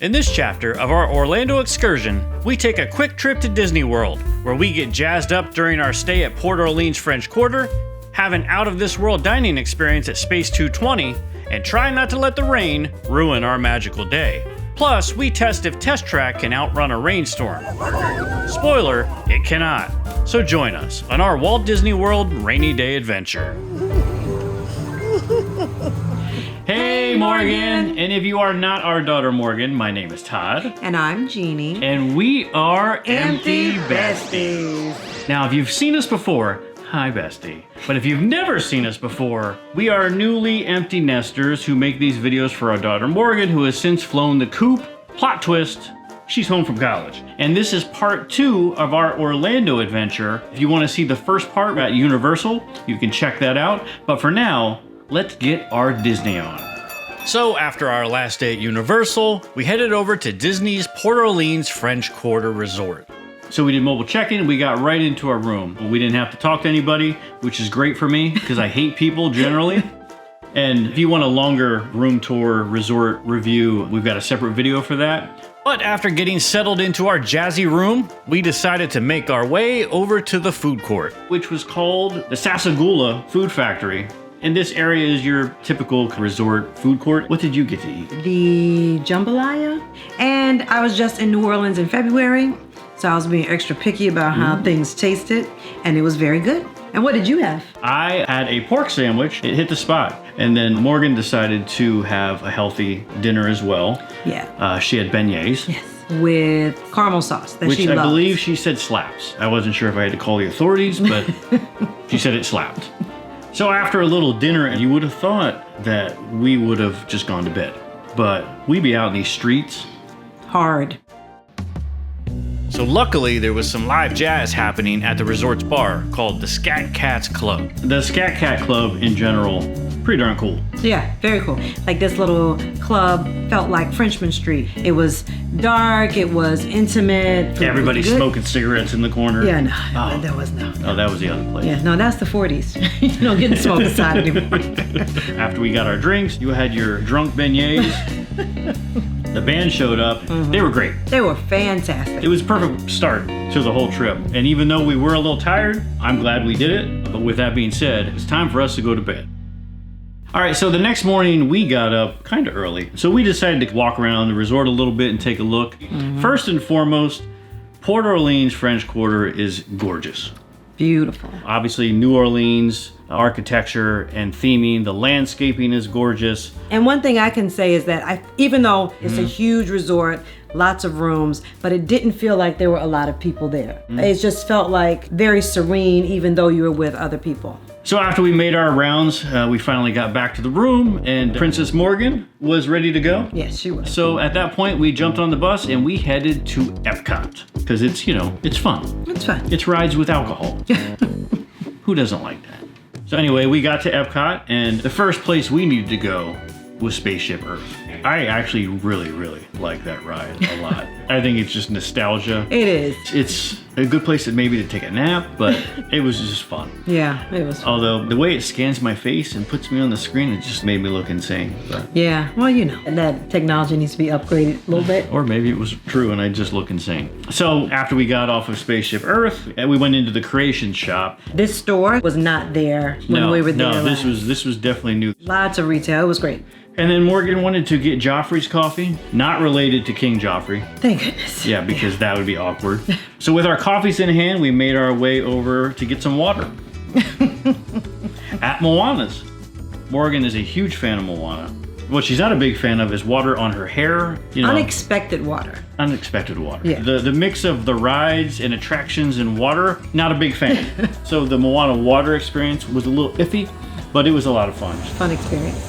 In this chapter of our Orlando excursion, we take a quick trip to Disney World, where we get jazzed up during our stay at Port Orleans French Quarter, have an out-of-this-world dining experience at Space 220, and try not to let the rain ruin our magical day. Plus, we test if Test Track can outrun a rainstorm. Spoiler, it cannot. So join us on our Walt Disney World rainy day adventure. Hey Morgan! And if you are not our daughter Morgan, my name is Todd. And I'm Jeannie. And we are Empty Besties. Now, if you've seen us before, hi bestie. But if you've never seen us before, we are newly empty nesters who make these videos for our daughter Morgan, who has since flown the coop. Plot twist, she's home from college. And this is part 2 of our Orlando adventure. If you want to see the first part at Universal, you can check that out. But for now, let's get our Disney on. So after our last day at Universal, we headed over to Disney's Port Orleans French Quarter Resort. So we did mobile check-in and we got right into our room. We didn't have to talk to anybody, which is great for me because I hate people generally. And if you want a longer room tour resort review, we've got a separate video for that. But after getting settled into our jazzy room, we decided to make our way over to the food court, which was called the Sassagoula Food Factory. And this area is your typical resort food court. What did you get to eat? The jambalaya. And I was just in New Orleans in February, so I was being extra picky about how things tasted, and it was very good. And what did you have? I had a pork sandwich. It hit the spot. And then Morgan decided to have a healthy dinner as well. Yeah. She had beignets. Yes. With caramel sauce that she loves. Which I believe she said slaps. I wasn't sure if I had to call the authorities, but she said it slapped. So after a little dinner, you would have thought that we would have just gone to bed. But we'd be out in these streets. Hard. So luckily, there was some live jazz happening at the resort's bar called the Scat Cats Club. The Scat Cat Club in general, pretty darn cool. Yeah, very cool. Like this little club felt like Frenchman Street. It was dark, it was intimate. Everybody smoking cigarettes in the corner. Yeah, no, that was no. Oh, that was the other place. Yeah, no, that's the 40s. You don't get to smoke inside anymore. After we got our drinks, you had your drunk beignets. The band showed up. They were great. They were fantastic. It was a perfect start to the whole trip. And even though we were a little tired, I'm glad we did it. But with that being said, it's time for us to go to bed. All right, so the next morning we got up kind of early. So we decided to walk around the resort a little bit and take a look. First and foremost, Port Orleans French Quarter is gorgeous. Beautiful. Obviously, New Orleans architecture and theming, the landscaping is gorgeous. And one thing I can say is that even though it's a huge resort, lots of rooms, but it didn't feel like there were a lot of people there. It just felt like very serene, even though you were with other people. So after we made our rounds, we finally got back to the room and Princess Morgan was ready to go. Yes, she was. So at that point, we jumped on the bus and we headed to Epcot because it's, it's fun. It's fun. It's rides with alcohol. Who doesn't like that? So anyway, we got to Epcot and the first place we needed to go was Spaceship Earth. I actually really, really like that ride a lot. I think it's just nostalgia. It is. It's a good place maybe to take a nap, but it was just fun. Yeah, it was fun. Although the way it scans my face and puts me on the screen, it just made me look insane. But. Yeah, well, and that technology needs to be upgraded a little bit. Or maybe it was true and I just look insane. So after we got off of Spaceship Earth, we went into the Creation Shop. This store was not there when we were there. No, this was definitely new. Lots of retail. It was great. And then Morgan wanted to get Joffrey's coffee, not related to King Joffrey. Thank goodness. Yeah, because that would be awkward. So with our coffees in hand, we made our way over to get some water. At Moana's. Morgan is a huge fan of Moana. What she's not a big fan of is water on her hair. Unexpected water. Unexpected water. Yeah. The mix of the rides and attractions and water, not a big fan. So the Moana water experience was a little iffy, but it was a lot of fun. Fun experience.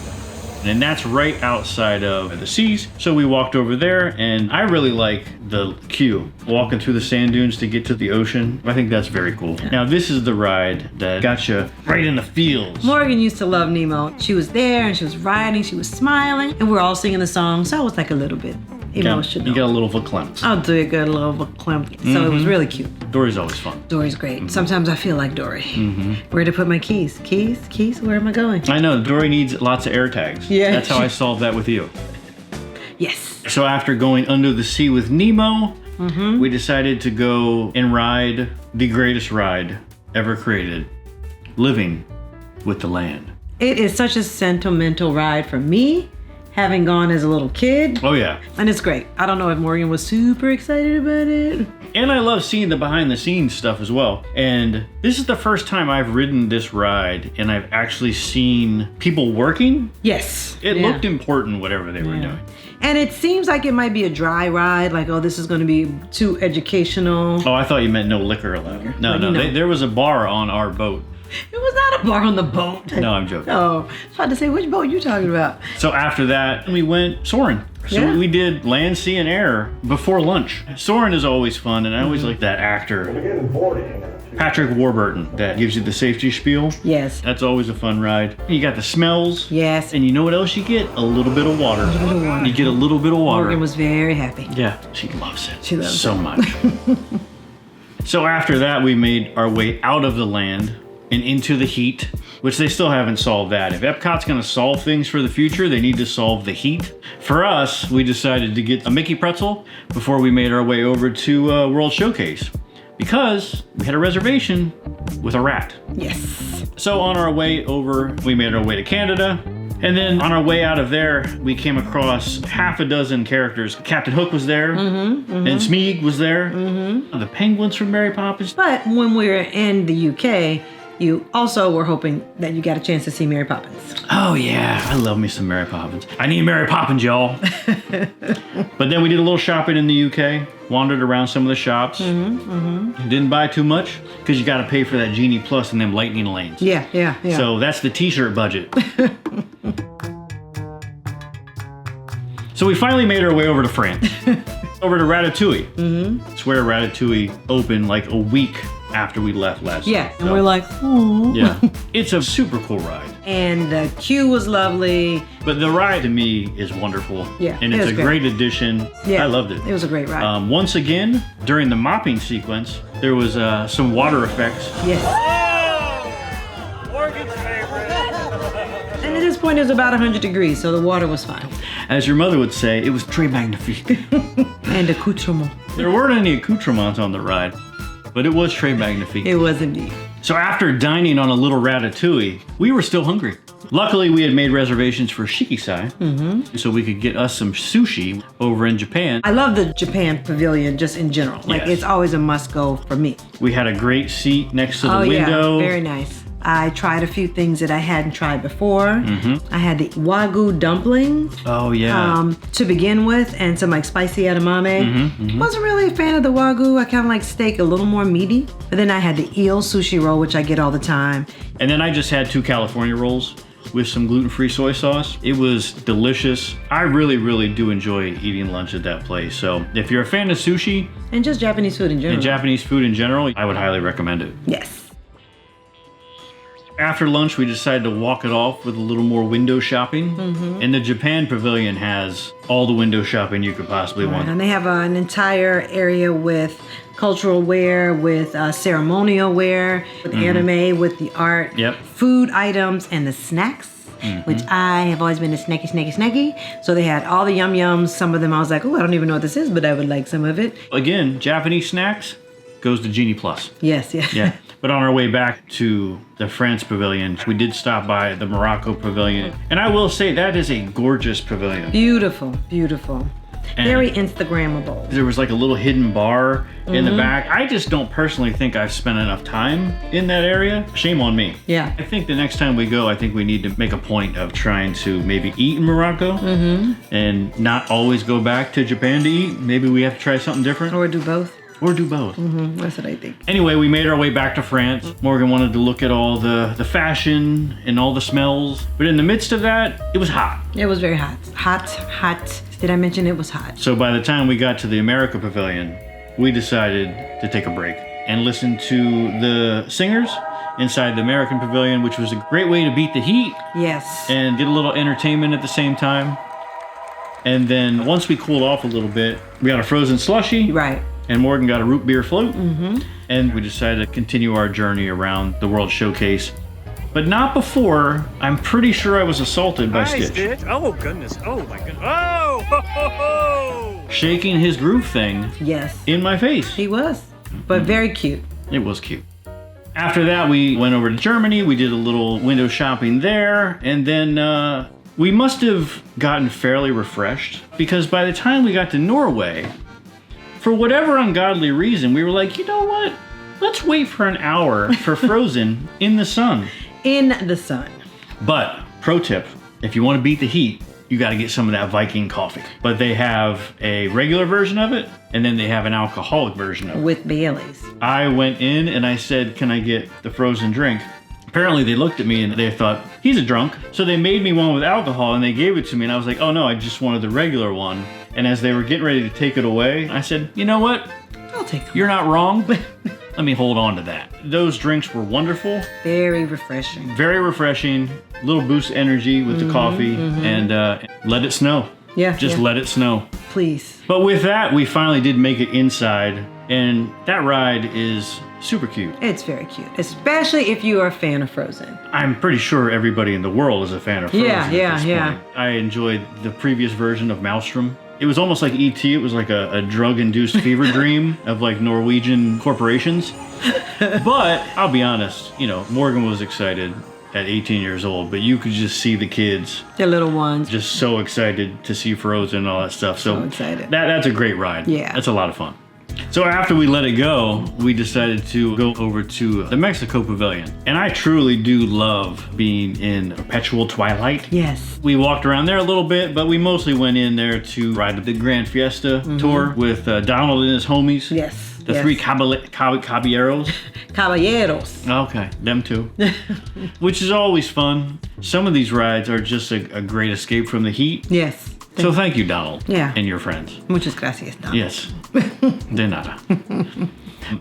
And that's right outside of the seas. So we walked over there and I really like the queue, walking through the sand dunes to get to the ocean. I think that's very cool. Yeah. Now this is the ride that got you right in the feels. Morgan used to love Nemo. She was there and she was riding, she was smiling, and we were all singing the song. So I was like a little bit emotional. You got a little verklempt. I'll do a good little verklempt. So it was really cute. Dory's always fun. Dory's great. Sometimes I feel like Dory. Where to put my keys? Keys? Where am I going? I know, Dory needs lots of air tags. Yeah. That's how I solved that with you. Yes. So after going under the sea with Nemo, we decided to go and ride the greatest ride ever created, Living with the Land. It is such a sentimental ride for me, having gone as a little kid. Oh yeah. And it's great. I don't know if Morgan was super excited about it. And I love seeing the behind the scenes stuff as well. And this is the first time I've ridden this ride and I've actually seen people working. Yes. It looked important, whatever they were doing. And it seems like it might be a dry ride, like, oh, this is going to be too educational. Oh, I thought you meant no liquor allowed. No, there was a bar on our boat. It was not a bar on the boat. No, I'm joking. Oh, I was about to say, which boat are you talking about? So after that, we went Soarin'. So we did land, sea, and air before lunch. Soarin' is always fun, and I always like that actor, Patrick Warburton, that gives you the safety spiel. Yes. That's always a fun ride. You got the smells. Yes. And you know what else you get? A little bit of water. You get a little bit of water. Morgan was very happy. Yeah, she loves it. She loves so much. So after that, we made our way out of the land and into the heat, which they still haven't solved that. If Epcot's gonna solve things for the future, they need to solve the heat. For us, we decided to get a Mickey pretzel before we made our way over to World Showcase because we had a reservation with a rat. Yes. So on our way over, we made our way to Canada. And then on our way out of there, we came across half a dozen characters. Captain Hook was there, and Smeagol was there, the penguins from Mary Poppins. But when we were in the UK, you also were hoping that you got a chance to see Mary Poppins. Oh yeah, I love me some Mary Poppins. I need Mary Poppins, y'all. But then we did a little shopping in the UK, wandered around some of the shops. Didn't buy too much because you got to pay for that Genie Plus and them lightning lanes. Yeah. So that's the t-shirt budget. So we finally made our way over to France, over to Ratatouille. I swear Ratatouille opened like a week after we left last night. And we're like, ooh. Yeah, it's a super cool ride. And the queue was lovely. But the ride to me is wonderful. Yeah, and it's a great addition. Yeah, I loved it. It was a great ride. Once again, during the mopping sequence, there was some water effects. Yes. Morgan's favorite. And at this point, it was about 100 degrees, so the water was fine. As your mother would say, it was très magnifique. And accoutrement. There weren't any accoutrements on the ride, but it was très magnifique. It was indeed. So after dining on a little Ratatouille, we were still hungry. Luckily, we had made reservations for Shiki-Sai, so we could get us some sushi over in Japan. I love the Japan Pavilion just in general. Like, it's always a must-go for me. We had a great seat next to the window. Yeah, very nice. I tried a few things that I hadn't tried before. I had the Wagyu dumplings. Oh yeah. To begin with, and some like spicy edamame. Wasn't really a fan of the Wagyu. I kind of like steak a little more meaty. But then I had the eel sushi roll, which I get all the time. And then I just had 2 California rolls with some gluten-free soy sauce. It was delicious. I really, really do enjoy eating lunch at that place. So if you're a fan of sushi and just Japanese food in general. and Japanese food in general, I would highly recommend it. Yes. After lunch, we decided to walk it off with a little more window shopping. And the Japan Pavilion has all the window shopping you could possibly want. And they have an entire area with cultural wear, with ceremonial wear, with anime, with the art, food items, and the snacks. Which I have always been a snacky. So they had all the yum yums. Some of them I was like, oh, I don't even know what this is, but I would like some of it. Again, Japanese snacks goes to Genie Plus. Yes. Yeah. But on our way back to the France Pavilion, we did stop by the Morocco Pavilion. And I will say that is a gorgeous pavilion. Beautiful. And very Instagrammable. There was like a little hidden bar in the back. I just don't personally think I've spent enough time in that area. Shame on me. Yeah. I think the next time we go, I think we need to make a point of trying to maybe eat in Morocco and not always go back to Japan to eat. Maybe we have to try something different. Or do both. That's what I think. Anyway, we made our way back to France. Morgan wanted to look at all the fashion and all the smells. But in the midst of that, it was hot. It was very hot. Hot. Did I mention it was hot? So by the time we got to the America Pavilion, we decided to take a break and listen to the singers inside the American Pavilion, which was a great way to beat the heat. Yes. And get a little entertainment at the same time. And then once we cooled off a little bit, we got a frozen slushie. Right. And Morgan got a root beer float. And we decided to continue our journey around the World Showcase. But not before, I'm pretty sure I was assaulted by Stitch. Stitch. Oh, goodness. Oh, my goodness. Oh! Ho, ho, ho. Shaking his groove thing Yes. in my face. He was. But very cute. It was cute. After that, we went over to Germany. We did a little window shopping there. And then we must have gotten fairly refreshed because by the time we got to Norway, for whatever ungodly reason, we were like, you know what? Let's wait for an hour for Frozen in the sun. In the sun. But, pro tip, if you want to beat the heat, you got to get some of that Viking coffee. But they have a regular version of it, and then they have an alcoholic version of it. With Baileys. I went in and I said, can I get the frozen drink? Apparently they looked at me and they thought, he's a drunk. So they made me one with alcohol and they gave it to me and I was like, oh no, I just wanted the regular one. And as they were getting ready to take it away, I said, you know what? I'll take them. You're not wrong. Let me hold on to that. Those drinks were wonderful. Very refreshing. Very refreshing. Little boost of energy with the coffee and let it snow. Yeah. Just let it snow. Please. But with that, we finally did make it inside and that ride is super cute. It's very cute, especially if you are a fan of Frozen. I'm pretty sure everybody in the world is a fan of Frozen at this Yeah. point. I enjoyed the previous version of Maelstrom. It was almost like E.T. It was like a drug-induced fever dream of like Norwegian corporations. But I'll be honest, you know, Morgan was excited at 18 years old, but you could just see the kids The little ones. just so excited to see Frozen and all that stuff. So excited. That's a great ride. Yeah. That's a lot of fun. So after we let it go, we decided to go over to the Mexico Pavilion. And I truly do love being in perpetual twilight. Yes. We walked around there a little bit, but we mostly went in there to ride the Grand Fiesta tour with Donald and his homies. Yes. The three caballeros. Caballeros. Okay, them two. Which is always fun. Some of these rides are just a great escape from the heat. Yes. So thank you, Donald. Yeah. And your friends. Muchas gracias, Don. Yes. De nada.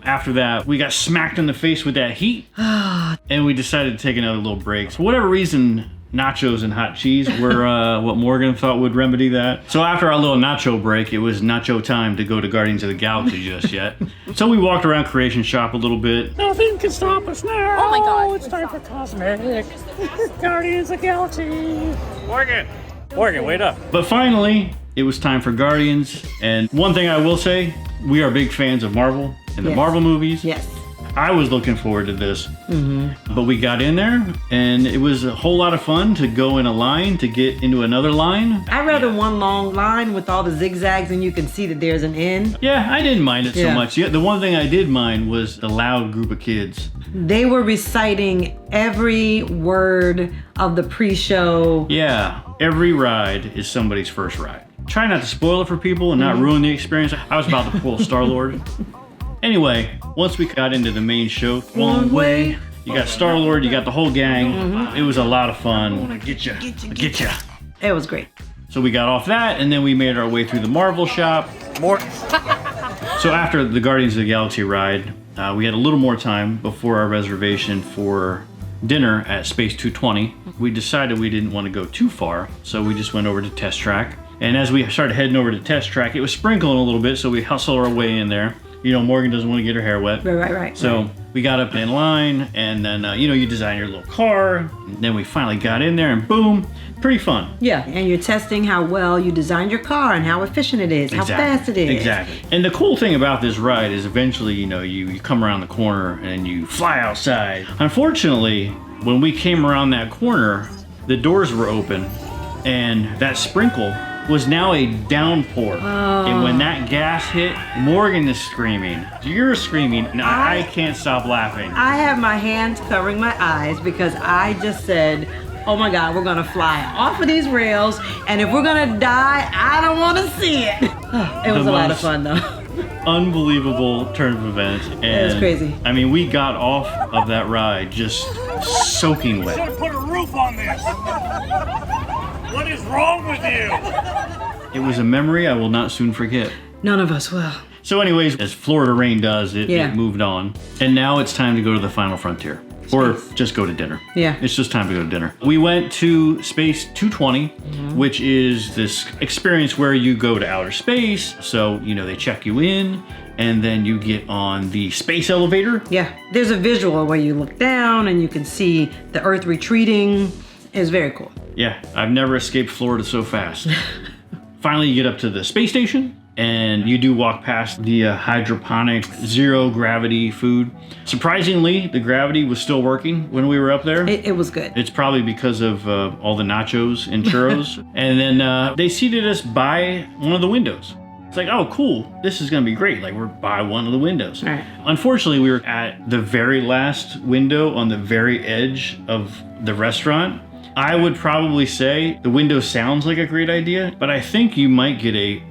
After that, we got smacked in the face with that heat. And we decided to take another little break. For whatever reason, nachos and hot cheese were what Morgan thought would remedy that. So after our little nacho break, it was nacho time to go to Guardians of the Galaxy just yet. So we walked around Creation Shop a little bit. Nothing can stop us now. Oh my God. It's time for Cosmic. Guardians of the Galaxy. Morgan, wait up. But finally, it was time for Guardians. And one thing I will say, we are big fans of Marvel and the Yes. Marvel movies. Yes. I was looking forward to this. But we got in there and it was a whole lot of fun to go in a line to get into another line. I'd rather one long line with all the zigzags and you can see that there's an end. Yeah, I didn't mind it so Yeah. much. Yeah, the one thing I did mind was the loud group of kids. They were reciting every word of the pre-show. Yeah, every ride is somebody's first ride. Try not to spoil it for people and not ruin the experience. I was about to pull Star-Lord. Anyway, once we got into the main show, one way, you got Star-Lord, you got the whole gang. It was a lot of fun. I wanna get ya. It was great. So we got off that, and then we made our way through the Marvel shop. So after the Guardians of the Galaxy ride, we had a little more time before our reservation for dinner at Space 220. We decided we didn't want to go too far, so we just went over to Test Track. And as we started heading over to Test Track, it was sprinkling a little bit, so we hustled our way in there. You know, Morgan doesn't want to get her hair wet. Right. So we got up in line, and then, you design your little car. And then we finally got in there, and boom, pretty fun. Yeah, and you're testing how well you designed your car and how efficient it is, how fast it is. Exactly. And the cool thing about this ride is eventually, you come around the corner and you fly outside. Unfortunately, when we came around that corner, the doors were open, and that sprinkle was now a downpour. And when that gas hit, Morgan is screaming. You're screaming, and I can't stop laughing. I have my hands covering my eyes because I just said, oh my God, we're gonna fly off of these rails, and if we're gonna die, I don't wanna see it. It was a lot of fun though. Unbelievable turn of events. And It was crazy. I mean, we got off of that ride just soaking wet. Should put a roof on this. What is wrong with you? It was a memory I will not soon forget. None of us will. So anyways, as Florida rain does, it Yeah. moved on. And now it's time to go to the final frontier. Or just go to dinner. Yeah. It's just time to go to dinner. We went to Space 220, which is this experience where you go to outer space. So, you know, they check you in and then you get on the space elevator. Yeah. There's a visual where you look down and you can see the Earth retreating. It's very cool. Yeah, I've never escaped Florida so fast. Finally, you get up to the space station. And you do walk past the hydroponic zero gravity food. Surprisingly, the gravity was still working when we were up there. It was good. It's probably because of all the nachos and churros. And then they seated us by one of the windows. It's like, oh, cool. This is going to be great. Like, we're by one of the windows. Right. Unfortunately, we were at the very last window on the very edge of the restaurant. I would probably say the window sounds like a great idea, but I think you might get a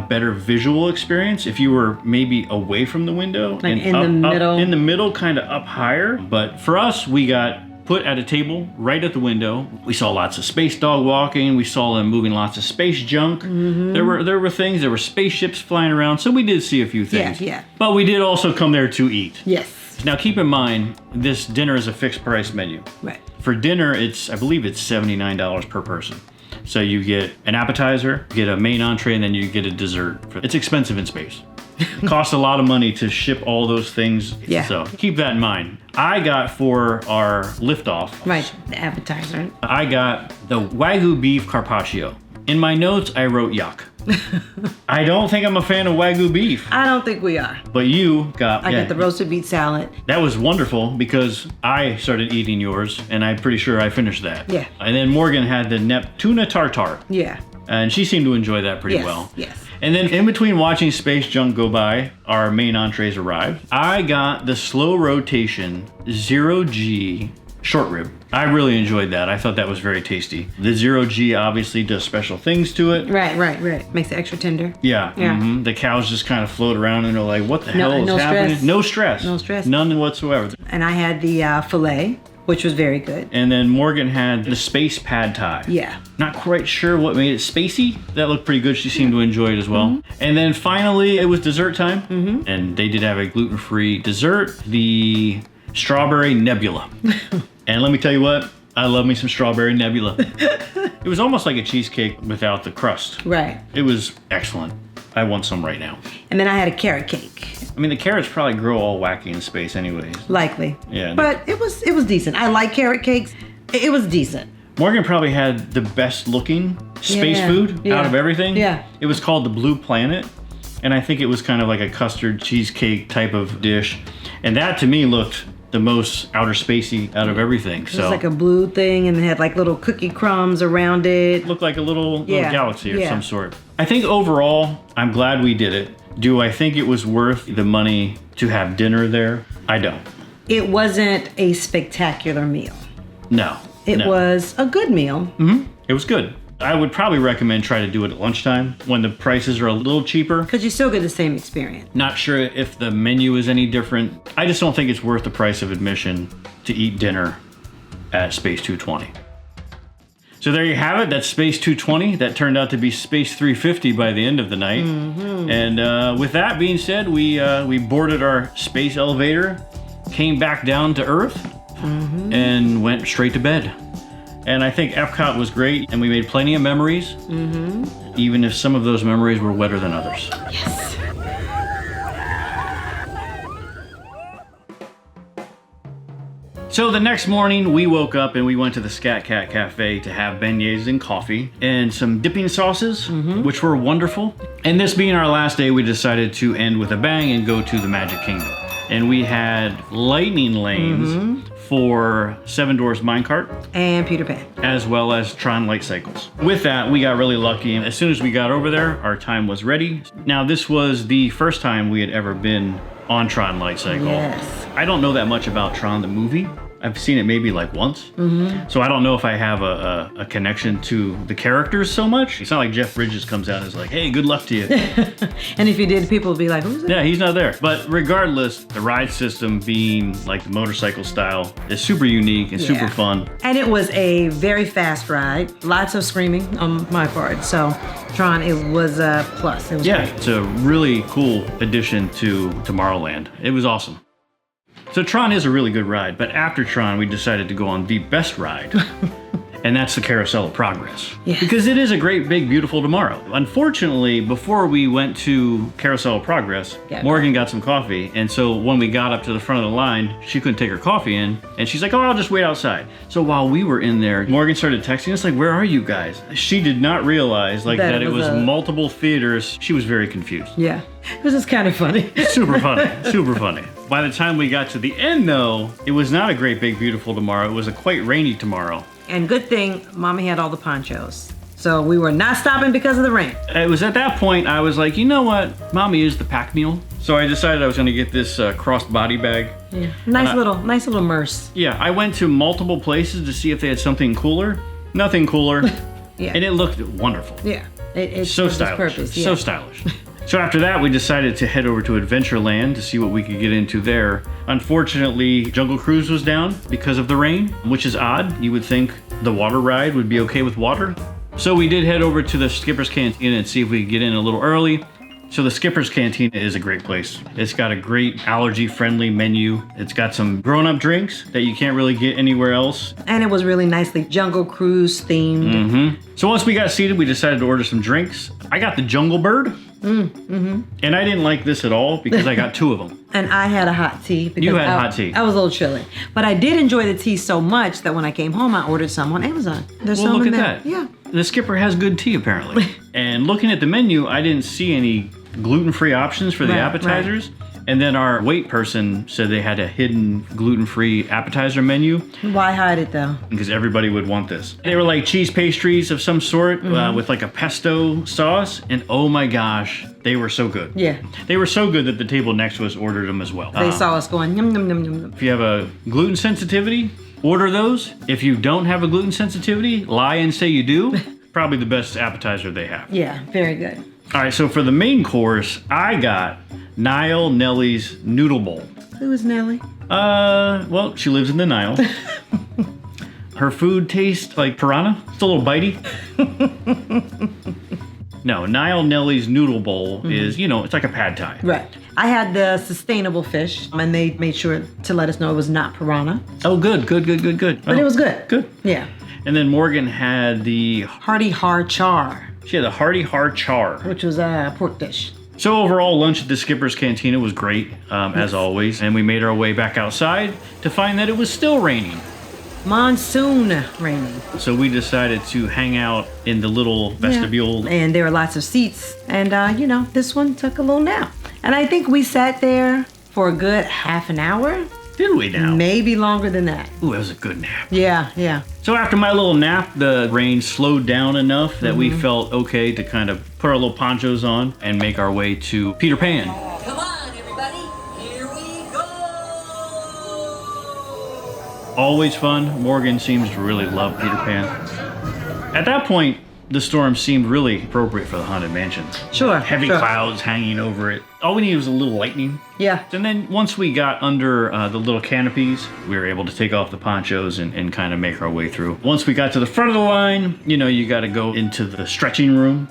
better visual experience if you were maybe away from the window. Like and in the middle. In the middle, kind of up higher. But for us, we got put at a table right at the window. We saw lots of space dog walking. We saw them moving lots of space junk. There were things, there were spaceships flying around. So we did see a few things. Yeah. But we did also come there to eat. Yes. Now keep in mind, this dinner is a fixed price menu. Right. For dinner, I believe it's $79 per person. So you get an appetizer, get a main entree, and then you get a dessert. It's expensive in space. It costs a lot of money to ship all those things. Yeah. So keep that in mind. I got for our liftoff. Right, the appetizer. I got the Wagyu beef carpaccio. In my notes, I wrote yuck. I don't think I'm a fan of Wagyu beef. I don't think we are. But you got... I got the roasted beet salad. That was wonderful because I started eating yours and I'm pretty sure I finished that. Yeah. And then Morgan had the tuna tartare. Yeah. And she seemed to enjoy that pretty well. Yes. And then in between watching space junk go by, our main entrees arrived. I got the slow rotation 0G short rib. I really enjoyed that. I thought that was very tasty. The 0G obviously does special things to it. Right. Makes it extra tender. Yeah. Yeah. The cows just kind of float around and they're like, what the hell is no happening? stress. No stress. No stress. None whatsoever. And I had the filet, which was very good. And then Morgan had the space pad thai. Yeah. Not quite sure what made it spacey. That looked pretty good. She seemed to enjoy it as well. And then finally, it was dessert time. And they did have a gluten-free dessert, the strawberry nebula. And let me tell you what, I love me some strawberry nebula. It was almost like a cheesecake without the crust. Right. It was excellent. I want some right now. And then I had a carrot cake. I mean, the carrots probably grow all wacky in space anyways. Likely. Yeah. But it was decent. I like carrot cakes. It was decent. Morgan probably had the best looking space food out of everything. Yeah. It was called the Blue Planet. And I think it was kind of like a custard cheesecake type of dish. And that to me looked the most outer spacey out of everything. It was like a blue thing and it had like little cookie crumbs around it. Looked like a little galaxy of Yeah. some sort. I think overall, I'm glad we did it. Do I think it was worth the money to have dinner there? I don't. It wasn't a spectacular meal. No. It was a good meal. It was good. I would probably recommend try to do it at lunchtime when the prices are a little cheaper. Because you still get the same experience. Not sure if the menu is any different. I just don't think it's worth the price of admission to eat dinner at Space 220. So there you have it. That's Space 220. That turned out to be Space 350 by the end of the night. And with that being said, we boarded our space elevator, came back down to Earth, and went straight to bed. And I think Epcot was great, and we made plenty of memories, even if some of those memories were wetter than others. Yes. So the next morning, we woke up and we went to the Scat Cat Cafe to have beignets and coffee and some dipping sauces, which were wonderful. And this being our last day, we decided to end with a bang and go to the Magic Kingdom. And we had lightning lanes for Seven Dwarfs Minecart. And Peter Pan. As well as Tron Lightcycles. With that, we got really lucky, and as soon as we got over there, our time was ready. Now, this was the first time we had ever been on Tron Lightcycle. Yes. I don't know that much about Tron the movie. I've seen it maybe like once. So I don't know if I have a connection to the characters so much. It's not like Jeff Bridges comes out and is like, hey, good luck to you. And if you did, people would be like, who's that? Yeah, he's not there. But regardless, the ride system being like the motorcycle style is super unique and super fun. And it was a very fast ride. Lots of screaming on my part. So Tron, it was a plus. It was great. It's a really cool addition to Tomorrowland. It was awesome. So Tron is a really good ride, but after Tron, we decided to go on the best ride. And that's the Carousel of Progress. Yes. Because it is a great, big, beautiful tomorrow. Unfortunately, before we went to Carousel of Progress, Morgan got some coffee. And so when we got up to the front of the line, she couldn't take her coffee in. And she's like, oh, I'll just wait outside. So while we were in there, Morgan started texting us like, where are you guys? She did not realize like that it was multiple theaters. She was very confused. Yeah, it was just kind of funny. Super funny, super funny. By the time we got to the end though, it was not a great, big, beautiful tomorrow. It was a quite rainy tomorrow. And good thing Mommy had all the ponchos. So we were not stopping because of the rain. It was at that point I was like, you know what? Mommy is the pack mule. So I decided I was gonna get this crossbody bag. Yeah, nice little Murse. Yeah, I went to multiple places to see if they had something cooler. Nothing cooler. Yeah. And it looked wonderful. Yeah, it's so stylish. Purpose, yeah. So stylish. So after that, we decided to head over to Adventureland to see what we could get into there. Unfortunately, Jungle Cruise was down because of the rain, which is odd. You would think the water ride would be okay with water. So we did head over to the Skipper's Canteen and see if we could get in a little early. So the Skipper's Canteen is a great place. It's got a great allergy-friendly menu. It's got some grown-up drinks that you can't really get anywhere else. And it was really nicely Jungle Cruise themed. Mm-hmm. So once we got seated, we decided to order some drinks. I got the Jungle Bird. And I didn't like this at all because I got 2 of them. And I had a hot tea. Because you had hot tea. I was a little chilly. But I did enjoy the tea so much that when I came home, I ordered some on Amazon. There's some look in at there. that. Yeah. The Skipper has good tea, apparently. And looking at the menu, I didn't see any gluten-free options for the appetizers. Right. And then our wait person said they had a hidden gluten-free appetizer menu. Why hide it though? Because everybody would want this. They were like cheese pastries of some sort with like a pesto sauce. And oh my gosh, they were so good. Yeah. They were so good that the table next to us ordered them as well. They saw us going yum, yum, yum, yum, yum. If you have a gluten sensitivity, order those. If you don't have a gluten sensitivity, lie and say you do. Probably the best appetizer they have. Yeah, very good. All right, so for the main course, I got Nile Nellie's Noodle Bowl. Who is Nellie? Well, she lives in the Nile. Her food tastes like piranha. It's a little bitey. No, Nile Nellie's Noodle Bowl is, it's like a pad thai. Right. I had the sustainable fish, and they made sure to let us know it was not piranha. Oh, good. But it was good. Good. Yeah. And then Morgan had the Hearty Har Char. She had the Hearty Har Char, which was a pork dish. So overall, lunch at the Skipper's Cantina was great, as always. And we made our way back outside to find that it was still raining. Monsoon raining. So we decided to hang out in the little vestibule. Yeah. And there were lots of seats. And, this one took a little nap. And I think we sat there for a good half an hour. Did we now? Maybe longer than that. Ooh, it was a good nap. Yeah. So after my little nap, the rain slowed down enough that we felt okay to kind of put our little ponchos on and make our way to Peter Pan. Come on, everybody. Here we go. Always fun. Morgan seems to really love Peter Pan. At that point, the storm seemed really appropriate for the Haunted Mansion. Sure. Heavy clouds hanging over it. All we needed was a little lightning. Yeah. And then once we got under the little canopies, we were able to take off the ponchos and kind of make our way through. Once we got to the front of the line, you got to go into the stretching room,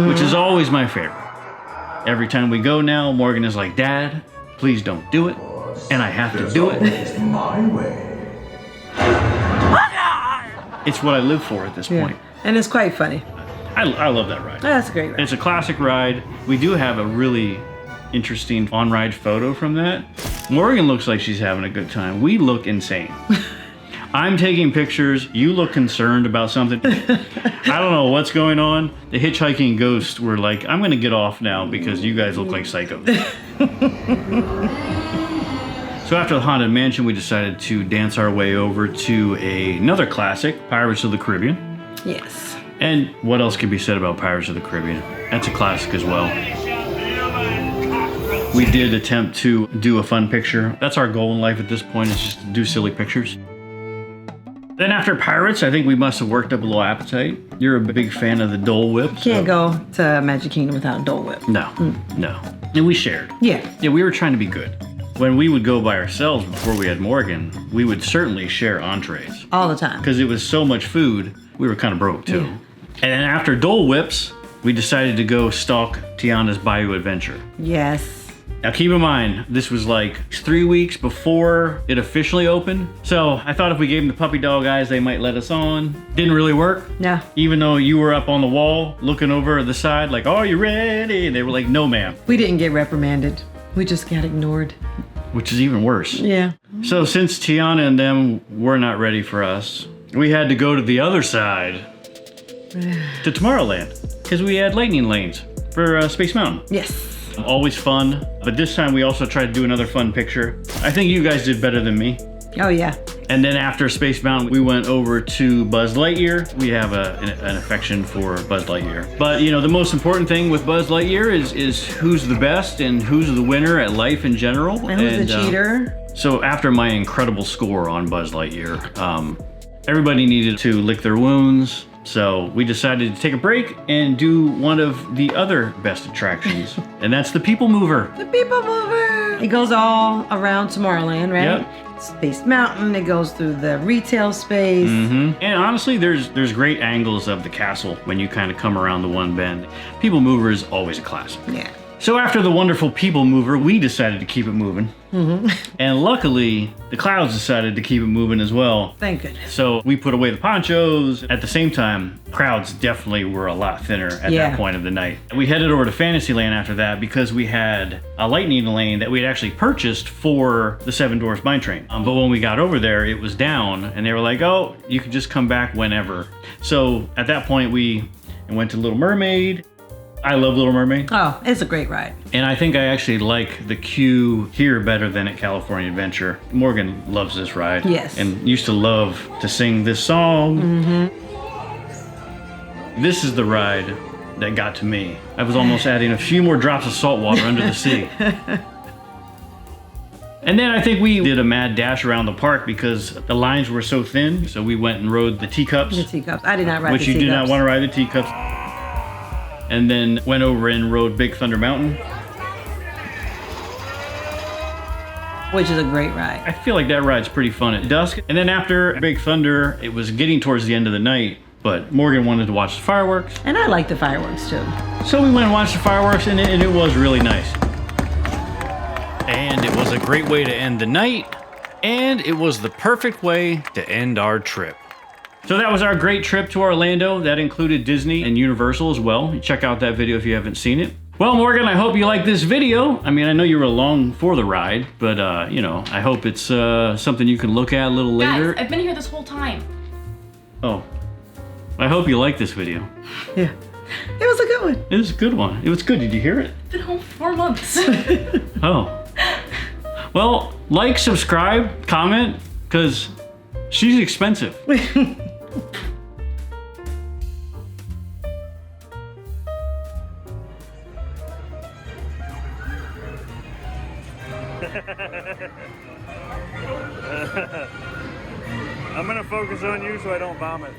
which is always my favorite. Every time we go now, Morgan is like, Dad, please don't do it. And I have to do it. It's my way. It's what I live for at this point. And it's quite funny. I love that ride. That's a great ride. It's a classic ride. We do have a really interesting on-ride photo from that. Morgan looks like she's having a good time. We look insane. I'm taking pictures. You look concerned about something. I don't know what's going on. The hitchhiking ghosts were like, I'm going to get off now because you guys look like psychos. So after the Haunted Mansion, we decided to dance our way over to another classic, Pirates of the Caribbean. Yes. And what else could be said about Pirates of the Caribbean? That's a classic as well. We did attempt to do a fun picture. That's our goal in life at this point, is just to do silly pictures. Then after Pirates, I think we must have worked up a little appetite. You're a big fan of the Dole Whip. Can't go to Magic Kingdom without Dole Whip. No. And we shared. Yeah, we were trying to be good. When we would go by ourselves before we had Morgan, we would certainly share entrees. all the time. Because it was so much food, we were kind of broke too. Yeah. And then after Dole Whips, we decided to go stalk Tiana's Bayou Adventure. Yes. Now keep in mind, this was like 3 weeks before it officially opened. So I thought if we gave them the puppy dog eyes, they might let us on. Didn't really work. No. Even though you were up on the wall looking over the side like, "Oh, you ready?" And they were like, "No, ma'am." We didn't get reprimanded. We just got ignored. Which is even worse. Yeah. So since Tiana and them were not ready for us, we had to go to the other side to Tomorrowland because we had lightning lanes for Space Mountain. Yes. Always fun, but this time we also tried to do another fun picture. I think you guys did better than me. Oh, yeah. And then after Space Mountain, we went over to Buzz Lightyear. We have an affection for Buzz Lightyear. But you know, the most important thing with Buzz Lightyear is who's the best and who's the winner at life in general. And who's the cheater? So after my incredible score on Buzz Lightyear, everybody needed to lick their wounds. So we decided to take a break and do one of the other best attractions, and that's the Peoplemover. The Peoplemover. It goes all around Tomorrowland, right? Yep. Space Mountain. It goes through the retail space. And honestly, there's great angles of the castle when you kind of come around the one bend. Peoplemover is always a classic. Yeah. So after the wonderful Peoplemover, we decided to keep it moving. And luckily, the clouds decided to keep it moving as well. Thank goodness. So we put away the ponchos. At the same time, crowds definitely were a lot thinner at that point of the night. We headed over to Fantasyland after that because we had a lightning lane that we had actually purchased for the Seven Dwarfs Mine Train. But when we got over there, it was down and they were like, "Oh, you can just come back whenever." So at that point, we went to Little Mermaid. I love Little Mermaid. Oh, it's a great ride. And I think I actually like the queue here better than at California Adventure. Morgan loves this ride. Yes. And used to love to sing this song. This is the ride that got to me. I was almost adding a few more drops of salt water under the sea. And then I think we did a mad dash around the park because the lines were so thin. So we went and rode the teacups. The teacups. I did not ride Which the you teacups. did not want to ride the teacups. And then went over and rode Big Thunder Mountain. Which is a great ride. I feel like that ride's pretty fun at dusk. And then after Big Thunder, it was getting towards the end of the night, but Morgan wanted to watch the fireworks. And I like the fireworks too. So we went and watched the fireworks and it was really nice. And it was a great way to end the night. And it was the perfect way to end our trip. So that was our great trip to Orlando. That included Disney and Universal as well. Check out that video if you haven't seen it. Well, Morgan, I hope you like this video. I mean, I know you were along for the ride, but you know, I hope it's something you can look at a little later. Guys, I've been here this whole time. Oh, I hope you like this video. Yeah. It was a good one. It was a good one. It was good. Did you hear it? I've been home for 4 months. Oh. Well, like, subscribe, comment, because she's expensive. I'm gonna focus on you so I don't vomit.